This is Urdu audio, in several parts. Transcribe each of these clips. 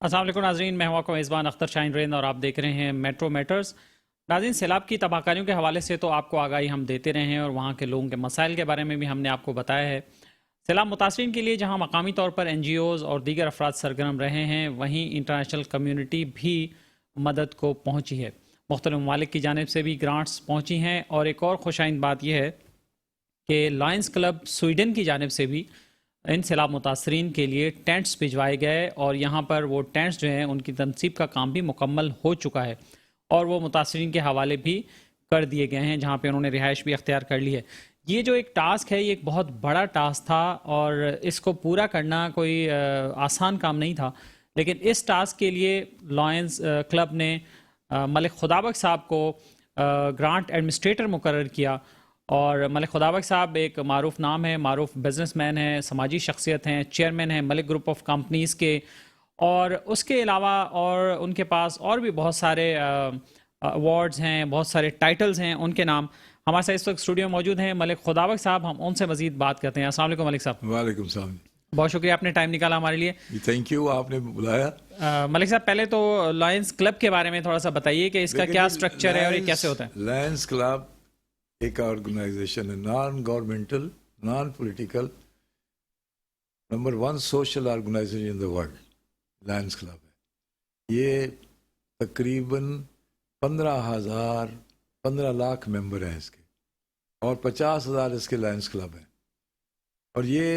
السلام علیکم ناظرین، میں ہوں آپ کا میزبان اختر شاہین رند اور آپ دیکھ رہے ہیں میٹرو میٹرز۔ ناظرین، سیلاب کی تباہ کاریوں کے حوالے سے تو آپ کو آگاہی ہم دیتے رہے ہیں اور وہاں کے لوگوں کے مسائل کے بارے میں بھی ہم نے آپ کو بتایا ہے۔ سیلاب متاثرین کے لیے جہاں مقامی طور پر این جی اوز اور دیگر افراد سرگرم رہے ہیں، وہیں انٹرنیشنل کمیونٹی بھی مدد کو پہنچی ہے۔ مختلف ممالک کی جانب سے بھی گرانٹس پہنچی ہیں، اور ایک اور خوش آئند بات یہ ہے کہ لائنز کلب سویڈن کی جانب سے بھی ان سیلاب متاثرین کے لیے ٹینٹس بھجوائے گئے، اور یہاں پر وہ ٹینٹس جو ہیں ان کی تنصیب کا کام بھی مکمل ہو چکا ہے، اور وہ متاثرین کے حوالے بھی کر دیے گئے ہیں جہاں پہ انہوں نے رہائش بھی اختیار کر لی ہے۔ یہ جو ایک ٹاسک ہے، یہ ایک بہت بڑا ٹاسک تھا، اور اس کو پورا کرنا کوئی آسان کام نہیں تھا، لیکن اس ٹاسک کے لیے لائنز کلب نے ملک خدابخش صاحب کو گرانٹ ایڈمنسٹریٹر مقرر کیا۔ اور ملک خدابخش صاحب ایک معروف نام ہے، معروف بزنس مین ہیں، سماجی شخصیت ہیں، چیئرمین ہیں ملک گروپ آف کمپنیز کے، اور اس کے علاوہ اور ان کے پاس اور بھی بہت سارے ایوارڈز ہیں، بہت سارے ٹائٹلز ہیں ان کے نام۔ ہمارے ساتھ اس وقت اسٹوڈیو موجود ہیں ملک خدابخش صاحب، ہم ان سے مزید بات کرتے ہیں۔ السلام علیکم ملک صاحب۔ وعلیکم السلام۔ بہت شکریہ، آپ نے ٹائم نکالا ہمارے لیے۔ تھینک یو، آپ نے بلایا۔ ملک صاحب، پہلے تو لائنز کلب کے بارے میں تھوڑا سا بتائیے کہ اس کا کیا اسٹرکچر ہے اور یہ کیسے ہوتا ہے؟ لائنز کلب ایک آرگنائزیشن ہے، non governmental, non political, number 1 social organisation in the world Lions Club ہے۔ یہ تقریباً 15 لاکھ ممبر ہیں اس کے، اور 50,000 اس کے لائنز کلب ہیں، اور یہ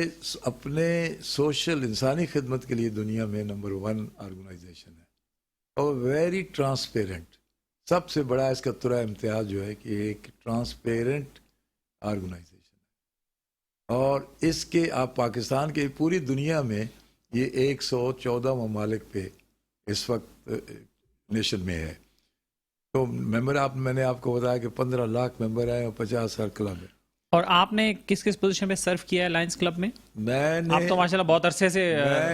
اپنے سوشل انسانی خدمت کے لیے دنیا میں نمبر 1 آرگنائزیشن ہے، اور ویری ٹرانسپیرنٹ۔ سب سے بڑا اس کا ترا امتیاز جو ہے کہ ایک ٹرانسپیرنٹ آرگنائزیشن ہے، اور اس کے آپ پاکستان کے پوری دنیا میں یہ 114 ممالک پہ اس وقت نیشن میں ہے۔ تو ممبر میں نے آپ کو بتایا کہ 15 لاکھ ممبر ہیں اور 50,000 کلب ہیں۔ اور آپ نے کس کس پوزیشن پہ سرو کیا ہے لائنز کلب میں؟ آپ تو ماشاءاللہ بہت عرصے سے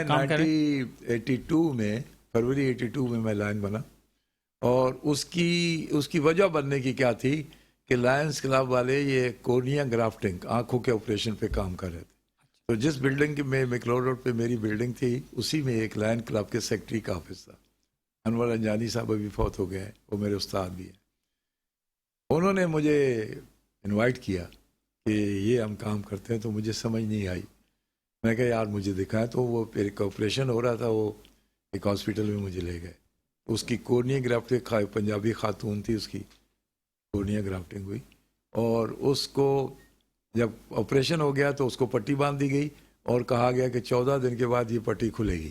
کام کر رہے ہیں۔ 1982 میں، فروری 82 میں لائن بنا، اور اس کی وجہ بننے کی کیا تھی کہ لائنز کلب والے یہ کورنیا گرافٹنگ، آنکھوں کے آپریشن پہ کام کر رہے تھے۔ تو جس بلڈنگ میں میکلور روڈ پہ میری بلڈنگ تھی، اسی میں ایک لائن کلب کے سیکٹری کا آفس تھا۔ انور انجانی صاحب ابھی فوت ہو گئے ہیں، وہ میرے استاد بھی ہیں۔ انہوں نے مجھے انوائٹ کیا کہ یہ ہم کام کرتے ہیں، تو مجھے سمجھ نہیں آئی۔ میں کہا یار مجھے دکھائیں، تو وہ ایک آپریشن ہو رہا تھا، وہ ایک ہاسپٹل میں مجھے لے گئے۔ اس کی کورنیا گرافٹنگ، پنجابی خاتون تھی، اس کی کورنیا گرافٹنگ ہوئی، اور اس کو جب آپریشن ہو گیا تو اس کو پٹی باندھ دی گئی، اور کہا گیا کہ 14 دن کے بعد یہ پٹی کھلے گی۔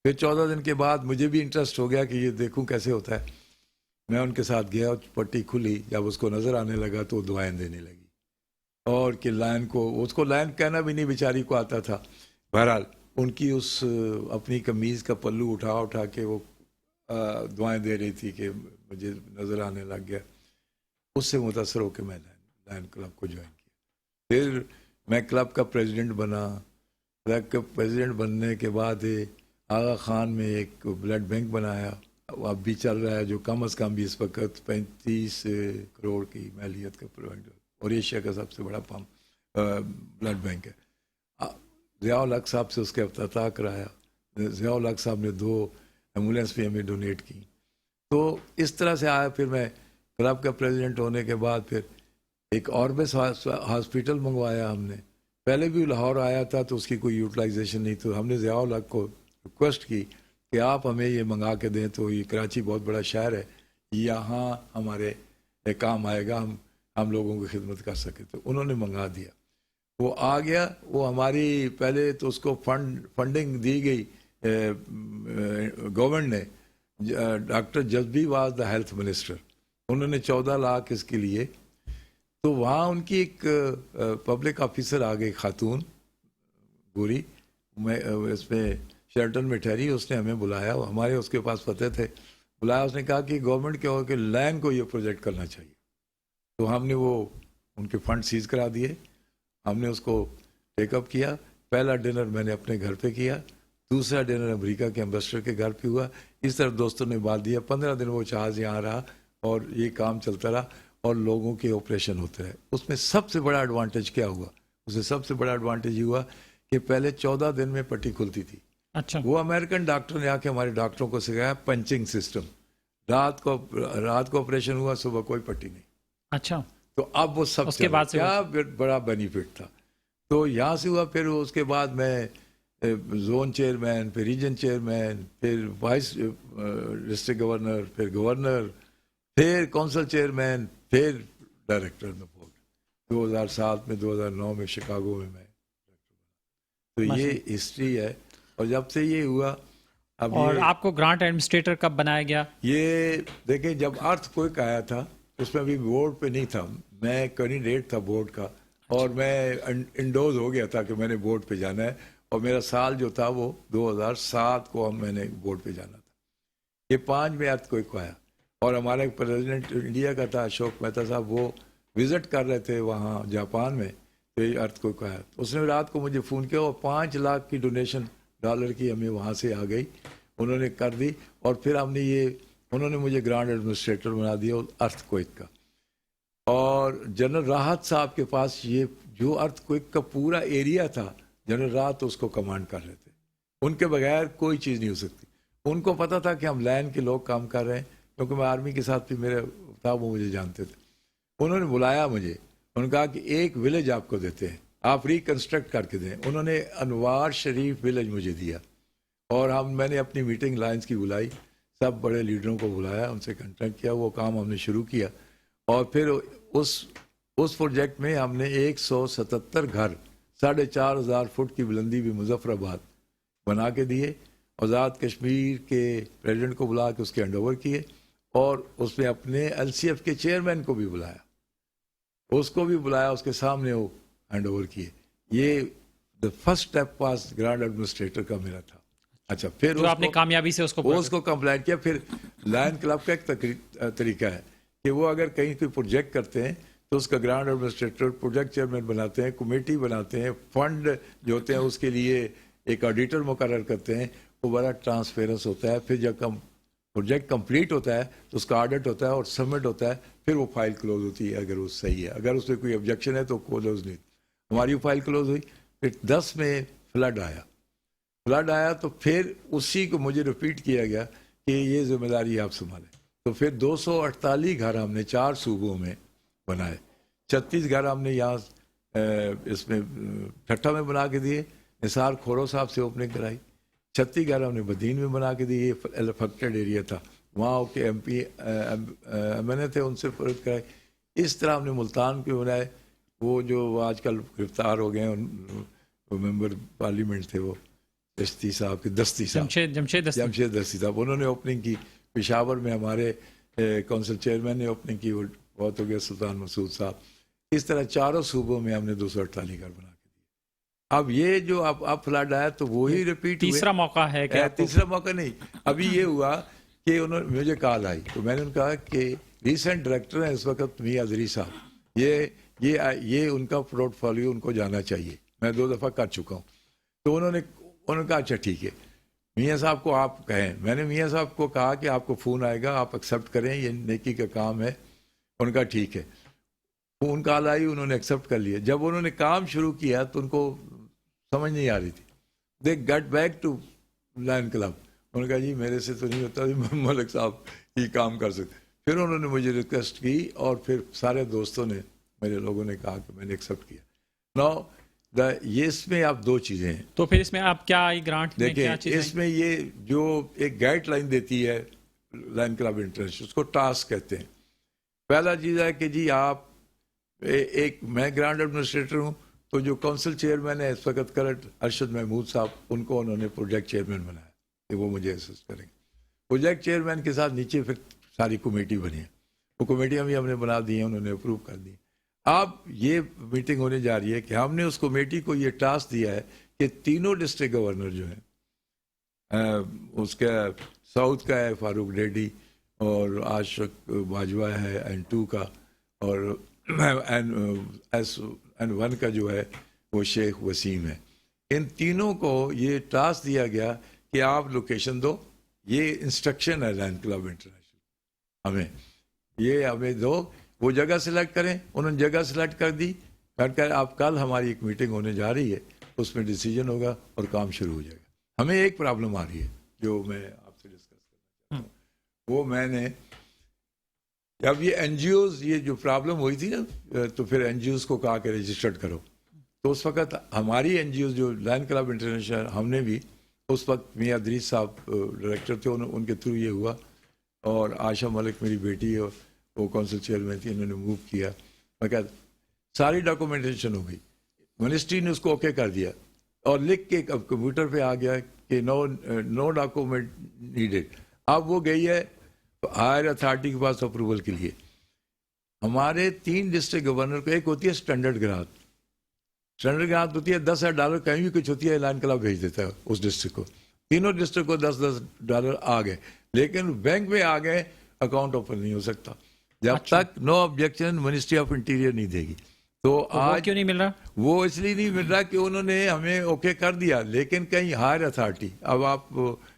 پھر 14 دن کے بعد مجھے بھی انٹرسٹ ہو گیا کہ یہ دیکھوں کیسے ہوتا ہے۔ میں ان کے ساتھ گیا، پٹی کھلی، جب اس کو نظر آنے لگا تو وہ دعائیں دینے لگی، اور کہ لائن کو، اس کو لائن کہنا بھی نہیں بیچاری کو آتا تھا۔ بہرحال ان کی اس اپنی قمیض کا پلو اٹھا کے وہ دعائیں دے رہی تھی کہ مجھے نظر آنے لگ گیا۔ اس سے متاثر ہو کے میں لائن کلب کو جوائن کیا۔ پھر میں کلب کا پریزیڈنٹ بنا۔ کلب کا پریزیڈنٹ بننے کے بعد آغا خان میں ایک بلڈ بینک بنایا، اب بھی چل رہا ہے، جو کم از کم بھی اس وقت 35 کروڑ کی مالیت کا پرووائڈ، اور ایشیا کا سب سے بڑا بلڈ بینک ہے۔ ضیاء الحق صاحب سے اس کا افتتاح کرایا۔ ضیاء الحق صاحب نے 2 ایمبولینس بھی ہمیں ڈونیٹ کی۔ تو اس طرح سے آیا۔ پھر میں کلب کا پریزیڈنٹ ہونے کے بعد پھر ایک آربس ہاسپٹل منگوایا ہم نے۔ پہلے بھی لاہور آیا تھا تو اس کی کوئی یوٹیلائزیشن نہیں، تو ہم نے ضیاء الحق کو ریکویسٹ کی کہ آپ ہمیں یہ منگا کے دیں، تو یہ کراچی بہت بڑا شہر ہے، یہاں ہمارے کام آئے گا، ہم لوگوں کی خدمت کر سکے۔ تو انہوں نے منگا دیا، وہ آ گیا۔ وہ ہماری پہلے تو اس کو فنڈنگ دی گئی گورنمنٹ نے۔ Doctor Jazbi was the health minister, انہوں نے 14 لاکھ اس کے لیے۔ تو وہاں ان کی ایک پبلک آفیسر آ گئی، خاتون گوری، میں اس میں شیرٹن میں ٹھہری، اس نے ہمیں بلایا، ہمارے اس کے پاس پتے تھے، بلایا۔ اس نے کہا کہ گورنمنٹ کیا ہو کہ لائن کو یہ پروجیکٹ کرنا چاہیے۔ تو ہم نے وہ ان کے فنڈ سیز کرا دیے، ہم نے اس کو ٹیک اپ کیا۔ پہلا ڈنر میں نے اپنے گھر پہ کیا، دوسرا ڈنر امریکہ کے ایمبیسڈر کے گھر پہ ہوا۔ اس طرح دوستوں نے بات دیا۔ 15 دن وہ جہاز یہاں رہا، اور یہ کام چلتا رہا، اور لوگوں کے آپریشن ہوتے رہے۔ اس میں سب سے بڑا ایڈوانٹیج کیا ہوا؟ اس میں سب سے بڑا ایڈوانٹیج یہ ہوا کہ پہلے 14 دن میں پٹی کھلتی تھی، اچھا وہ امریکن ڈاکٹر نے آ کے ہمارے ڈاکٹروں کو سکھایا پنچنگ سسٹم. رات کو آپریشن ہوا, صبح کوئی پٹی نہیں. اچھا تو اب وہ سب اس کے بعد سے کیا بڑا بینیفٹ تھا. تو یہاں سے ہوا. پھر اس کے بعد میں زون چیئرمین, پھر ریجن چیئرمین, پھر وائس ڈسٹرکٹ گورنر, پھر گورنر, پھر کونسل چیئرمین, پھر ڈائریکٹر میں بورڈ. 2007 میں 2009 میں شکاگو میں تو یہ ہسٹری ہے. اور جب سے یہ ہوا اب اور آپ کو گرانٹ ایڈمنسٹریٹر کب بنایا گیا؟ یہ دیکھیں جب ارتھ کوئک آیا تھا اس میں ابھی بورڈ پہ نہیں تھا, میں کینڈیڈیٹ تھا بورڈ کا, اور میں انڈوز ہو گیا تھا کہ میں نے بورڈ پہ جانا ہے. اور میرا سال جو تھا وہ 2007 کو میں نے بورڈ پہ جانا تھا. یہ 5 میں ارتھ کوئک آیا. اور ہمارا پریزیڈنٹ انڈیا کا تھا اشوک مہتا صاحب, وہ وزٹ کر رہے تھے وہاں جاپان میں, تو یہ ارتھ کوئک آیا. اس نے رات کو مجھے فون کیا اور 5 لاکھ کی ڈونیشن ڈالر کی ہمیں وہاں سے آ گئی, انہوں نے کر دی. اور پھر ہم نے انہوں نے مجھے گرانٹ ایڈمنسٹریٹر بنا دیا ارتھ کوئک کا. اور جنرل راحت صاحب کے پاس یہ جو ارتھ کوئک کا پورا ایریا تھا, جنرل راحت اس کو کمانڈ کر رہے تھے. ان کے بغیر کوئی چیز نہیں ہو سکتی. ان کو پتا تھا کہ ہم لینڈ کے لوگ کام کر رہے ہیں, کیونکہ میں آرمی کے ساتھ بھی میرے تھا, وہ مجھے جانتے تھے. انہوں نے بلایا مجھے, انہوں نے کہا کہ ایک ولیج آپ کو دیتے ہیں, آپ ریکنسٹرکٹ کر کے دیں. انہوں نے انوار شریف ولیج مجھے دیا. اور میں نے اپنی میٹنگ لائنس کی بلائی, سب بڑے لیڈروں کو بلایا, ان سے کنٹیکٹ کیا, وہ کام ہم نے شروع کیا. اور پھر اس پروجیکٹ میں ہم نے 177 گھر 4,500 فٹ کی بلندی بھی مظفر آباد بنا کے دیے. آزاد کشمیر کے پریزیڈنٹ کو بلا کے اس کے ہینڈ اوور کیے, اور اس میں اپنے LCF کے چیئرمین کو بھی بلایا, اس کو بھی بلایا, اس کے سامنے وہ ہینڈ اوور کیے. یہ the first step was grant administrator کا میرا تھا. اچھا پھر جو آپ نے کامیابی سے اس کو کمپلائنٹ کیا. پھر لائن کلب کا ایک طریقہ ہے کہ وہ اگر کہیں کوئی پروجیکٹ کرتے ہیں تو اس کا گرانٹ ایڈمنسٹریٹر پروجیکٹ چیئرمین بناتے ہیں, کمیٹی بناتے ہیں, فنڈ جو ہوتے ہیں اس کے لیے ایک آڈیٹر مقرر کرتے ہیں. وہ بڑا ٹرانسپیرنس ہوتا ہے. پھر جب پروجیکٹ کمپلیٹ ہوتا ہے تو اس کا آڈٹ ہوتا ہے اور سبمٹ ہوتا ہے, پھر وہ فائل کلوز ہوتی ہے اگر وہ صحیح ہے. اگر اس میں کوئی آبجیکشن ہے تو کلوز نہیں. ہماری فائل کلوز ہوئی. پھر 10 میں فلڈ آیا تو پھر اسی کو مجھے ریپیٹ کیا گیا کہ یہ ذمہ داری آپ سنبھالیں. تو پھر 248 گھر ہم نے 4 صوبوں میں بنائے. 36 گھر ہم نے یہاں اس میں ٹھٹھا میں بنا کے دیے, نثار کھوڑو صاحب سے اوپننگ کرائی. 36 گھر ہم نے بدین میں بنا کے دیے, یہ افیکٹڈ ایریا تھا, وہاں کے MN تھے, ان سے فرق کرائی. اس طرح ہم نے ملتان کے بنائے. وہ جو آج کل گرفتار ہو گئے ہیں ممبر پارلیمنٹ تھے, وہ دستی صاحب جمشید دستی صاحب, انہوں نے اوپننگ کی. پشاور میں ہمارے کونسل چیئرمین نے اوپننگ کی, وہ بہت ہو گیا, سلطان مسعود صاحب. اس طرح 4 صوبوں میں ہم نے 248 گھر بنا کے دیے. اب یہ جو اب فلڈ آیا تو وہی ریپیٹ تیسرا موقع ہے کہ تیسرا موقع نہیں, ابھی یہ ہوا کہ انہوں نے مجھے کال آئی تو میں نے ان کہا کہ ریسنٹ ڈائریکٹر ہیں اس وقت میاں ازری صاحب, یہ ان کا پورٹ فولیو ان کو جانا چاہیے, میں 2 دفعہ کر چکا ہوں. تو انہوں نے کہا اچھا ٹھیک ہے, میاں صاحب کو آپ کہیں. میں نے میاں صاحب کو کہا کہ آپ کو فون آئے گا, آپ ایکسیپٹ کریں, یہ نیکی کا کام ہے. ان کا ٹھیک ہے. فون کال آئی, انہوں نے ایکسیپٹ کر لیا. جب انہوں نے کام شروع کیا تو ان کو سمجھ نہیں آ رہی تھی. They get back to Lion Club. انہوں نے کہا جی میرے سے تو نہیں ہوتا, ملک صاحب ہی کام کر سکتے. پھر انہوں نے مجھے ریکویسٹ کی اور پھر سارے دوستوں نے, میرے لوگوں نے کہا کہ میں نے ایکسیپٹ کیا. نو یہ اس میں آپ 2 چیزیں ہیں. تو پھر اس میں آپ کیا گرانٹ دیکھیں, اس میں یہ جو ایک گائیڈ لائن دیتی ہے لائن کلب انٹرنیشنل, اس کو ٹاسک کہتے ہیں. پہلا چیز ہے کہ جی آپ میں گرانٹ ایڈمنسٹریٹر ہوں, تو جو کونسل چیئرمین ہے اس وقت کرنٹ ارشد محمود صاحب, ان کو انہوں نے پروجیکٹ چیئرمین بنایا کہ وہ مجھے اسسٹ کریں گے. پروجیکٹ چیئرمین کے ساتھ نیچے پھر ساری کمیٹی بنی ہے, وہ کمیٹیاں بھی ہم نے بنا دی ہیں, انہوں نے اپروو کر دی. اب یہ میٹنگ ہونے جا رہی ہے کہ ہم نے اس کمیٹی کو یہ ٹاسک دیا ہے کہ تینوں ڈسٹرکٹ گورنر جو ہیں, اس کا ساؤتھ کا ہے فاروق ڈیڈی, اور عاشق باجوہ ہے N2 کا, اور N1 کا جو ہے وہ شیخ وسیم ہے. ان تینوں کو یہ ٹاسک دیا گیا کہ آپ لوکیشن دو. یہ انسٹرکشن ہے لائن کلب انٹرنیشنل, ہمیں دو, وہ جگہ سلیکٹ کریں. انہوں نے جگہ سلیکٹ کر دی, کر آپ کل ہماری ایک میٹنگ ہونے جا رہی ہے, اس میں ڈیسیجن ہوگا اور کام شروع ہو جائے گا. ہمیں ایک پرابلم آ رہی ہے جو میں آپ سے ڈسکس کرنا چاہتا ہوں. وہ میں نے جب یہ این جی اوز یہ جو پرابلم ہوئی تھی نا تو پھر این جی اوز کو کہا کہ رجسٹرڈ کرو. تو اس وقت ہماری این جی اوز جو لائن کلب انٹرنیشنل ہم نے بھی اس وقت میاں ادریس صاحب ڈائریکٹر تھے, ان کے تھرو یہ ہوا, اور عائشہ ملک میری بیٹی اور وہ کونسل چیئرمین تھی, انہوں نے موو کیا. باقاعدہ ساری ڈاکومنٹیشن ہو گئی, منسٹری نے اس کو اوکے کر دیا اور لکھ کے اب کمپیوٹر پہ آ گیا کہ نو ڈاکومنٹ نیڈیڈ. اب وہ گئی ہے ہائر اتھارٹی کے پاس اپروول کے لیے. ہمارے 3 ڈسٹرکٹ گورنر کو, ایک ہوتی ہے اسٹینڈرڈ گرانٹ, اسٹینڈرڈ گرانٹ ہوتی ہے $10,000 کہیں بھی کچھ ہوتی ہے لائن کلب بھیج دیتا ہے اس ڈسٹرکٹ کو. تینوں ڈسٹرکٹ کو $10,000 آ گئے, لیکن بینک میں آ گئے, اکاؤنٹ اوپن نہیں ہو سکتا جب تک no objection ministry of interior نہیں دے گی. تو آج کیوں نہیں مل رہا؟ وہ اس لیے نہیں مل رہا کہ انہوں نے ہمیں اوکے کر دیا, لیکن کہیں ہائر اتھارٹی, اب آپ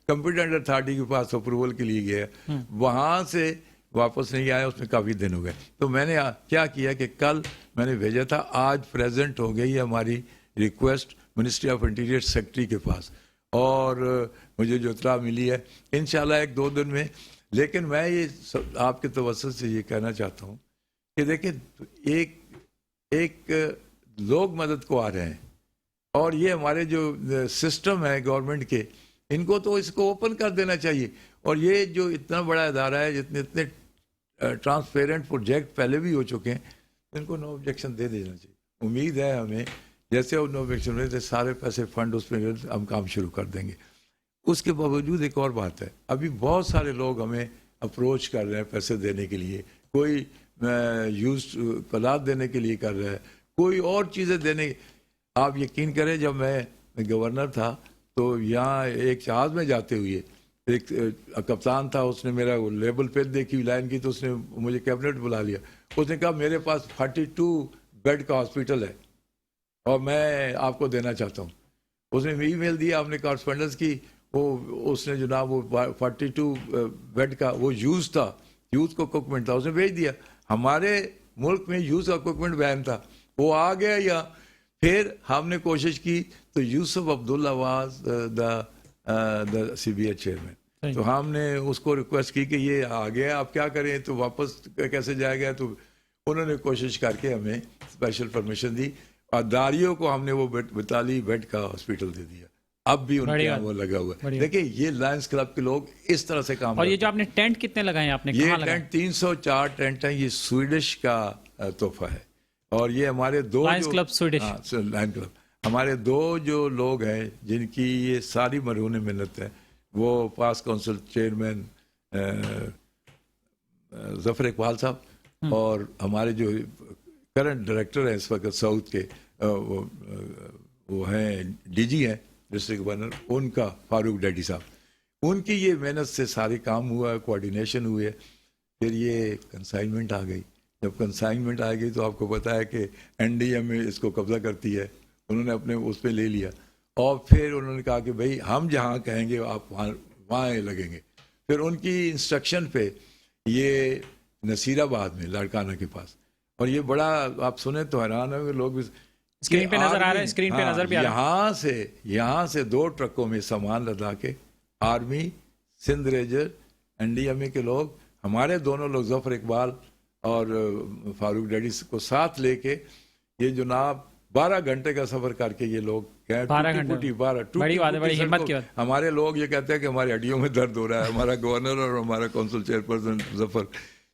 کمپیٹنٹ اتھارٹی کے پاس اپروول کے لیے گئے, وہاں سے واپس نہیں آیا, اس میں کافی دن ہو گئے. تو میں نے کیا کیا کہ کل میں نے بھیجا تھا, آج پریزنٹ ہو گئی ہے ہماری request ministry of interior secretary کے پاس, اور مجھے جو اطلاع ملی ہے انشاءاللہ 1-2 دن میں. لیکن میں یہ آپ کے توسط سے یہ کہنا چاہتا ہوں کہ دیکھیں ایک لوگ مدد کو آ رہے ہیں, اور یہ ہمارے جو سسٹم ہے گورنمنٹ کے, ان کو تو اس کو اوپن کر دینا چاہیے. اور یہ جو اتنا بڑا ادارہ ہے, اتنے ٹرانسپیرنٹ پروجیکٹ پہلے بھی ہو چکے ہیں, ان کو نو آبجیکشن دے دینا چاہیے. امید ہے ہمیں جیسے وہ نو آبجیکشن میں سارے پیسے فنڈ اس میں ہم کام شروع کر دیں گے. اس کے باوجود ایک اور بات ہے, ابھی بہت سارے لوگ ہمیں اپروچ کر رہے ہیں پیسے دینے کے لیے, کوئی یوز پلات دینے کے لیے کر رہا ہے, کوئی اور چیزیں دینے. آپ یقین کریں جب میں گورنر تھا تو یہاں ایک جہاز میں جاتے ہوئے ایک کپتان تھا, اس نے میرا لیبل پہ دیکھی لائن کی, تو اس نے مجھے کیبنٹ بلا لیا. اس نے کہا میرے پاس 42 بیڈ کا ہاسپٹل ہے اور میں آپ کو دینا چاہتا ہوں. اس نے ای میل دیا, آپ نے کارسپونڈنس کی, وہ اس نے جناب وہ 42 بیڈ کا وہ یوز تھا, یوز کو اکوپمنٹ تھا, اس نے بھیج دیا. ہمارے ملک میں یوز اکوپمنٹ بین تھا, وہ آ گیا یہاں. پھر ہم نے کوشش کی تو Yusuf Abdullah was the C B H chairman, تو ہم نے اس کو ریکویسٹ کی کہ یہ آ گیا, آپ کیا کریں, تو واپس کیسے جائے گا. تو انہوں نے کوشش کر کے ہمیں اسپیشل پرمیشن دی, اور داریوں کو ہم نے وہ 42 بیڈ کا ہاسپٹل دے دیا. اب بھی ان کے یہاں وہ لگا ہوا ہے. دیکھیں یہ لائنس کلب کے لوگ اس طرح سے کام. اور یہ جو آپ نے ٹینٹ کتنے لگائے ہیں آپ نے, یہ ٹینٹ 304 ٹینٹ ہیں, یہ سویڈش کا تحفہ ہے. اور یہ ہمارے 2 lines club Swedish line club, ہمارے 2 جو لوگ ہیں جن کی یہ ساری مرہون محنت ہے, وہ پاس کونسل چیئرمین ظفر اقبال صاحب, اور ہمارے جو کرنٹ ڈائریکٹر ہیں اس وقت ساؤتھ کے, وہ ہیں ڈی جی ہیں ڈسٹرکٹ گورنر, ان کا فاروق ڈیڈی صاحب. ان کی یہ محنت سے سارے کام ہوا, کوآرڈینیشن ہوئے. پھر یہ کنسائنمنٹ آ گئی. جب کنسائنمنٹ آ گئی تو آپ کو پتا ہے کہ این ڈی ایم اس کو قبضہ کرتی ہے, انہوں نے اپنے اس پہ لے لیا, اور پھر انہوں نے کہا کہ بھائی ہم جہاں کہیں گے آپ وہاں لگیں گے. پھر ان کی انسٹرکشن پہ یہ نصیر آباد میں لاڑکانہ کے پاس, اور یہ بڑا آپ سنیں تو حیران ہوں گے لوگ, اسکرین پہ نظر آ رہا ہے, اسکرین پہ نظر بھی آ رہا ہے. یہاں سے 2 ٹرکوں میں سامان لدا کے army, Sindh ریجر, N D M اے کے لوگ, ہمارے دونوں لوگ ظفر اقبال اور فاروق ڈیڈی کو ساتھ لے کے, یہ جناب 12 گھنٹے کا سفر کر کے یہ لوگ گئے. 12 ہمت کی بات. ہمارے لوگ یہ کہتے ہیں کہ ہماری ہڈیوں میں درد ہو رہا ہے. ہمارا گورنر اور ہمارا کونسل چیئر پرسن ظفر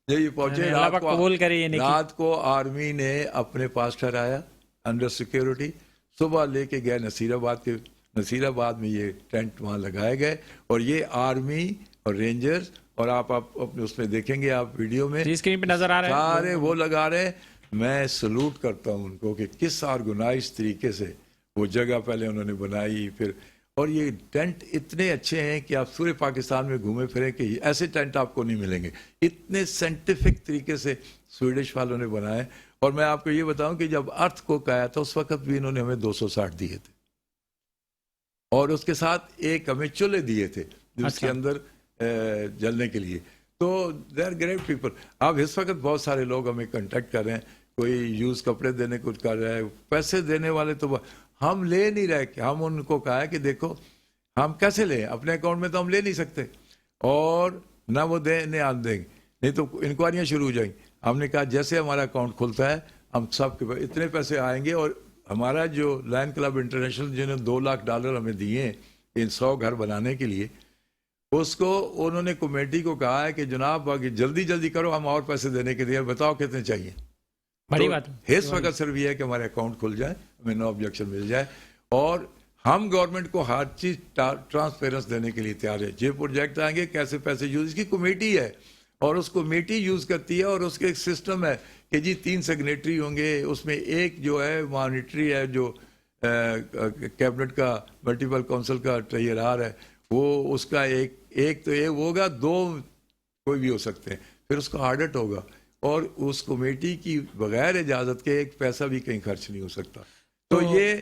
یہی پہنچے. رات کو آرمی نے اپنے پاس ٹھہرایا انڈر سیکیورٹی, صبح لے کے گئے نصیر آباد کے. نصیر آباد میں یہ ٹینٹ وہاں لگائے گئے, اور یہ آرمی اور رینجرز, اور آپ اپنے اس میں دیکھیں گے آپ ویڈیو میں اسکرین پہ نظر آ رہا ہے, سارے وہ لگا رہے. میں سلوٹ کرتا ہوں ان کو کہ کس آرگنائز طریقے سے وہ جگہ پہلے انہوں نے بنائی. پھر اور یہ ٹینٹ اتنے اچھے ہیں کہ آپ پورے پاکستان میں گھومے پھریں کہ ایسے ٹینٹ آپ کو نہیں ملیں گے. اتنے سائنٹیفک طریقے سے سویڈش والوں نے بنائے. اور میں آپ کو یہ بتاؤں کہ جب ارتھ کو آیا تھا اس وقت بھی انہوں نے ہمیں 260 دیے تھے, اور اس کے ساتھ ایک ہمیں چولہے دیے تھے جس کے اندر جلنے کے لیے. تو دے آر گریٹ پیپل. اب اس وقت بہت سارے لوگ ہمیں کنٹیکٹ کر رہے ہیں, کوئی یوز کپڑے دینے کو کر رہا ہے, پیسے دینے والے تو ہم لے نہیں رہے. کہ ہم ان کو کہا ہے کہ دیکھو ہم کیسے لیں؟ اپنے اکاؤنٹ میں تو ہم لے نہیں سکتے، اور نہ وہ دینے آن دیں گے، نہیں تو انکوائریاں شروع ہو جائیں گی۔ ہم نے کہا جیسے ہمارا اکاؤنٹ کھلتا ہے ہم سب کے اتنے پیسے آئیں گے، اور ہمارا جو لائن کلب انٹرنیشنل جنہوں نے $2 لاکھ ہمیں دیے ہیں ان 100 گھر بنانے کے لیے، اس کو انہوں نے کمیٹی کو کہا ہے کہ جناب باقی جلدی جلدی کرو، ہم اور پیسے دینے کے لیے بتاؤ کتنے چاہیے۔ بڑی بات ہے۔ اس وقت صرف یہ ہے کہ ہمارے اکاؤنٹ کھل جائے، ہمیں نو آبجیکشن مل جائے، اور ہم گورنمنٹ کو ہر چیز ٹرانسپیرنس دینے کے لیے تیار ہے۔ جو پروجیکٹ آئیں گے کیسے پیسے یوز، اس کی کمیٹی ہے اور اس کمیٹی یوز کرتی ہے، اور اس کے ایک سسٹم ہے کہ جی 3 سیگنیٹری ہوں گے، اس میں ایک جو ہے مانیٹری ہے، جو کیبنٹ کا ملٹیپل کونسل کا ٹریئرار ہے، وہ اس کا ایک تو یہ ہوگا، 2 کوئی بھی ہو سکتے ہیں، پھر اس کا آڈٹ ہوگا، اور اس کمیٹی کی بغیر اجازت کے ایک پیسہ بھی کہیں خرچ نہیں ہو سکتا۔ تو یہ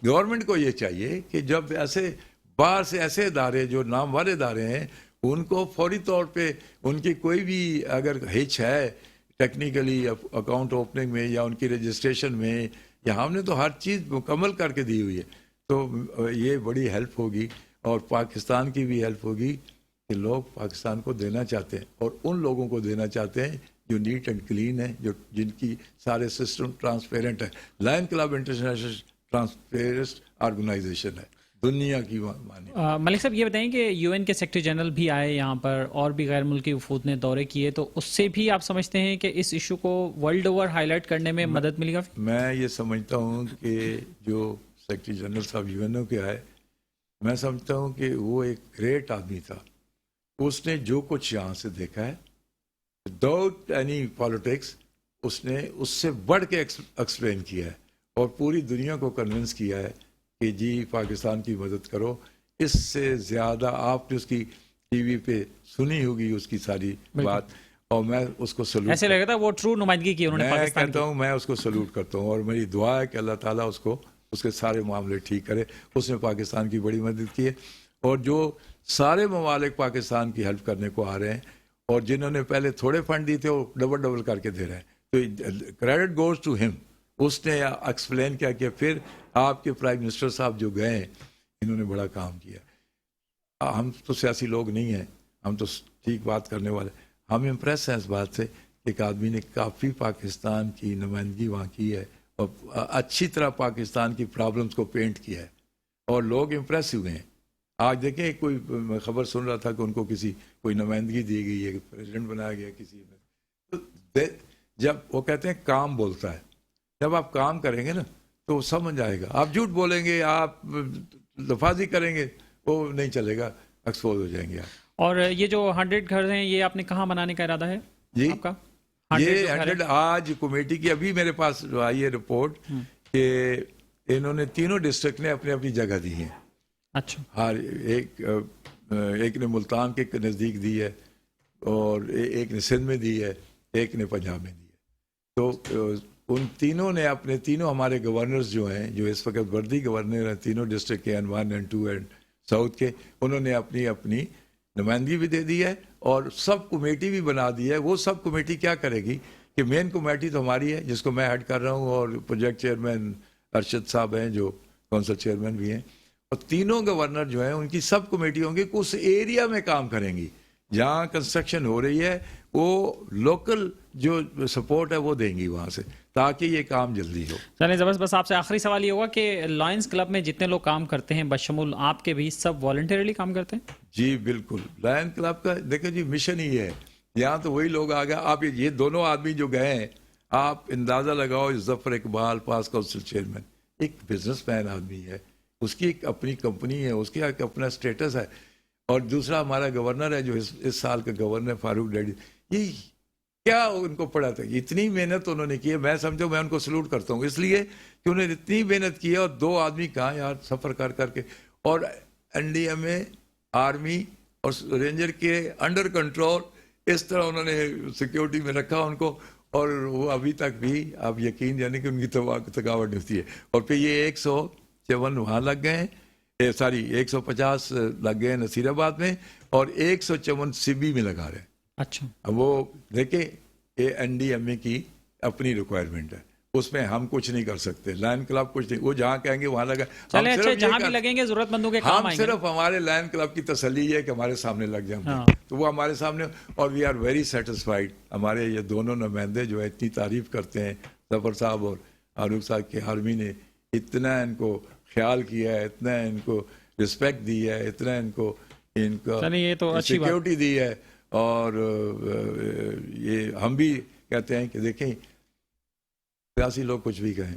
گورنمنٹ کو یہ چاہیے کہ جب ایسے باہر سے ایسے ادارے جو نامور ادارے ہیں، ان کو فوری طور پہ ان کی کوئی بھی اگر ہچ ہے ٹیکنیکلی اکاؤنٹ اوپننگ میں یا ان کی رجسٹریشن میں، یا ہم نے تو ہر چیز مکمل کر کے دی ہوئی ہے، تو یہ بڑی ہیلپ ہوگی، اور پاکستان کی بھی ہیلپ ہوگی کہ لوگ پاکستان کو دینا چاہتے ہیں، اور ان لوگوں کو دینا چاہتے ہیں جو نیٹ اینڈ کلین ہے، جن کی سارے سسٹم ٹرانسپیرنٹ ہے۔ Lion Club International transparent organisation ہے دنیا کی مانی۔ ملک صاحب یہ بتائیں کہ یو این کے سیکرٹری جنرل بھی آئے یہاں پر، اور بھی غیر ملکی وفود نے دورے کیے، تو اس سے بھی آپ سمجھتے ہیں کہ اس ایشو کو ورلڈ اوور ہائی لائٹ کرنے میں مدد ملے گا؟ میں یہ سمجھتا ہوں کہ جو سیکرٹری جنرل صاحب یو این او کے آئے، میں سمجھتا ہوں کہ وہ ایک گریٹ آدمی تھا۔ اس نے جو کچھ یہاں سے دیکھا ہے وداؤٹ اینی پالیٹکس، اس نے اس سے بڑھ کے ایکسپلین کیا ہے، اور پوری دنیا کو کنونس کیا ہے کہ جی پاکستان کی مدد کرو۔ اس سے زیادہ آپ نے اس کی ٹی وی پہ سنی ہوگی اس کی ساری بات، اور میں اس کو سلوٹ، ایسے لگا تھا وہ ٹرو نمائندگی کی انہوں نے میں پاکستان کہتا ہوں میں اس کو سلوٹ کرتا ہوں، اور میری دعا ہے کہ اللہ تعالیٰ اس کو اس کے سارے معاملے ٹھیک کرے۔ اس نے پاکستان کی بڑی مدد کی ہے، اور جو سارے ممالک پاکستان کی ہیلپ کرنے کو آ رہے ہیں، اور جنہوں نے پہلے تھوڑے فنڈ دیے تھے وہ ڈبل کر کے دے رہے ہیں، تو کریڈٹ گوز ٹو ہم۔ اس نے ایکسپلین کیا کہ پھر آپ کے پرائم منسٹر صاحب جو گئے ہیں، انہوں نے بڑا کام کیا۔ ہم تو سیاسی لوگ نہیں ہیں، ہم تو ٹھیک بات کرنے والے، ہم امپریس ہیں اس بات سے کہ ایک آدمی نے کافی پاکستان کی نمائندگی وہاں کی ہے، اور اچھی طرح پاکستان کی پرابلمز کو پینٹ کیا ہے، اور لوگ امپریس ہوئے ہیں۔ آج دیکھیں کوئی خبر سن رہا تھا کہ ان کو کوئی نمائندگی دی گئی ہے، پریزیڈنٹ بنایا گیا کسی نے، تو جب وہ کہتے ہیں کام بولتا ہے، جب آپ کام کریں گے نا تو وہ سمجھ آئے گا۔ آپ جھوٹ بولیں گے، آپ لفاظی کریں گے، وہ نہیں چلے گا، ایکسپوز ہو جائیں گے آپ۔ اور یہ جو 100 گھر ہیں، یہ آپ نے کہاں بنانے کا ارادہ ہے جی آپ کا؟ یہ 100 آج کمیٹی کی ابھی میرے پاس آئی ہے رپورٹ کہ انہوں نے تینوں ڈسٹرکٹ نے اپنی اپنی جگہ دی ہیں۔ اچھا، ہر ایک نے ملتان کے نزدیک دی ہے، اور ایک نے سندھ میں دی ہے، ایک نے پنجاب میں دی ہے۔ تو ان تینوں نے اپنے تینوں ہمارے گورنرز جو ہیں، جو اس وقت وردی گورنر ہیں تینوں ڈسٹرکٹ کے، N1 N2 اینڈ ساؤتھ کے، انہوں نے اپنی اپنی نمائندگی بھی دے دی ہے، اور سب کمیٹی بھی بنا دی ہے۔ وہ سب کمیٹی کیا کرے گی کہ مین کمیٹی تو ہماری ہے جس کو میں ہیڈ کر رہا ہوں، اور پروجیکٹ چیئرمین ارشد صاحب ہیں جو کونسل چیئرمین بھی ہیں، اور تینوں گورنر جو ہیں ان کی سب کمیٹی ہوں گی کہ اس ایریا میں کام کریں گی جہاں کنسٹرکشن ہو رہی ہے، وہ لوکل جو سپورٹ ہے وہ دیں گی وہاں سے، تاکہ یہ کام جلدی ہو۔ چلیں زبردست، بس آپ سے آخری سوال یہ ہوگا کہ لائنز کلب میں جتنے لوگ کام کرتے ہیں بشمول آپ کے بھی، سب والنٹیرلی کام کرتے ہیں؟ جی بالکل، لائن کلب کا دیکھیں جی مشن ہی ہے، یہاں تو وہی لوگ آ گئے۔ آپ یہ دونوں آدمی جو گئے ہیں، آپ اندازہ لگاؤ، ظفر اقبال پاس کونسل چیئرمین ایک بزنس مین آدمی ہے، اس کی ایک اپنی کمپنی ہے، اس کی ایک اپنا اسٹیٹس ہے، اور دوسرا ہمارا گورنر ہے جو اس سال کا گورنر فاروق ڈیڈی، یہ کیا ان کو پڑا تھا، اتنی محنت انہوں نے کی ہے۔ میں سمجھو میں ان کو سلوٹ کرتا ہوں اس لیے کہ انہوں نے اتنی محنت کی ہے، اور 2 آدمی کہاں یار سفر کر کر کے، اور این ڈی ایم اے، آرمی اور رینجر کے انڈر کنٹرول اس طرح انہوں نے سیکیورٹی میں رکھا ان کو، اور وہ ابھی تک بھی آپ یقین جانے کہ ان کی تھکاوٹ نہیں ہوتی ہے۔ اور پھر یہ 154 وہاں لگ گئے ہیں، 150 لگ گئے ہیں نصیر آباد میں، اور 154 سبی میں لگا رہے ہیں۔ اچھا، اب وہ دیکھیں یہ این ڈی ایم اے کی اپنی ریکوائرمنٹ ہے، اس میں ہم کچھ نہیں کر سکتے. لائن کلب کچھ نہیں, وہ جہاں کہیں گے وہاں لگا. چلے اچھے, جہاں بھی لگیں گے ضرورت مندوں کے کام ہم آئیں گے. صرف ہمارے لائن کلب کی تسلی ہے کہ ہمارے سامنے لگ جائیں, تو وہ ہمارے سامنے, اور وی آر ویری سیٹسفائیڈ. ہمارے یہ دونوں نمائندے جو ہے اتنی تعریف کرتے ہیں, ظفر صاحب اور عروق صاحب کی آرمی نے اتنا ان کو خیال کیا ہے, اتنا ان کو رسپیکٹ دی ہے, اتنا ان کو یہ تو اچھی سیکیورٹی دی ہے. اور یہ ہم بھی کہتے ہیں کہ دیکھیں سیاسی لوگ کچھ بھی کہیں,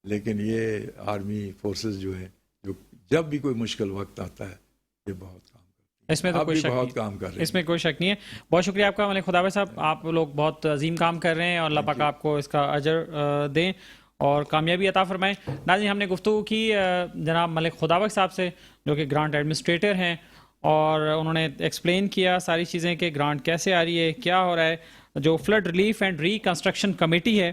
لیکن یہ آرمی فورسز جو ہے, جو جب بھی کوئی مشکل وقت آتا ہے یہ بہت کام کرتی ہے. اس میں تو کوئی شک بہت نہیں, کام کر رہے ہیں, اس میں کوئی شک نہیں ہے. بہت شکریہ آپ کا ملک خداوند صاحب, آپ لوگ بہت عظیم کام کر رہے ہیں اور اللہ پاک آپ کو اس کا اجر دیں اور کامیابی عطا فرمائیں. ناظرین, ہم نے گفتگو کی جناب ملک خداوند صاحب سے جو کہ گرانٹ ایڈمنسٹریٹر ہیں, اور انہوں نے ایکسپلین کیا ساری چیزیں کہ گرانٹ کیسے آ رہی ہے, کیا ہو رہا ہے. جو flood relief and reconstruction committee ہے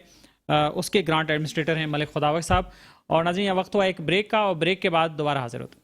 اس کے گرانٹ ایڈمنسٹریٹر ہیں ملک خداوند صاحب. اور ناظرین, یہ وقت ہوا ایک بریک کا, اور بریک کے بعد دوبارہ حاضر ہوتے ہیں.